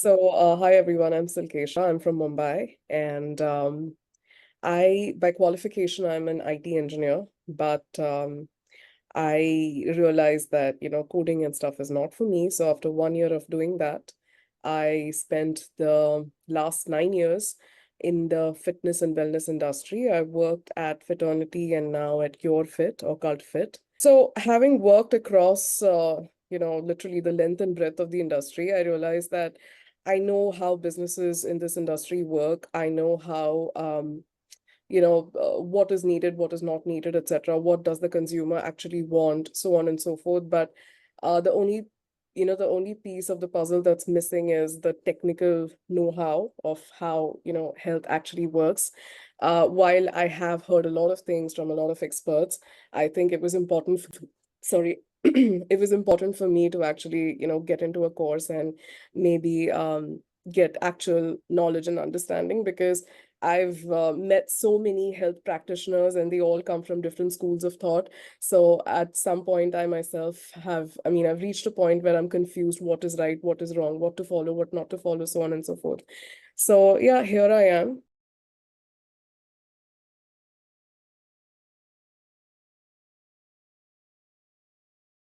Hi everyone, I'm Silkesha. I'm from Mumbai, and by qualification, I'm an IT engineer, but I realized that, coding and stuff is not for me. So after 1 year of doing that, I spent the last 9 years in the fitness and wellness industry. I worked at Fiternity and now at Cure Fit or Cult Fit. So having worked across, literally the length and breadth of the industry, I realized that I know how businesses in this industry work. I know how what is needed, what is not needed, etc. What does the consumer actually want, so on and so forth. But the only, the only piece of the puzzle that's missing is the technical know-how of how, health actually works. While I have heard a lot of things from a lot of experts, I think it was important sorry, it was important for me to actually, get into a course and maybe get actual knowledge and understanding because I've met so many health practitioners and they all come from different schools of thought. So at some point, I myself I've reached a point where I'm confused what is right, what is wrong, what to follow, what not to follow, so on and so forth. So yeah, here I am.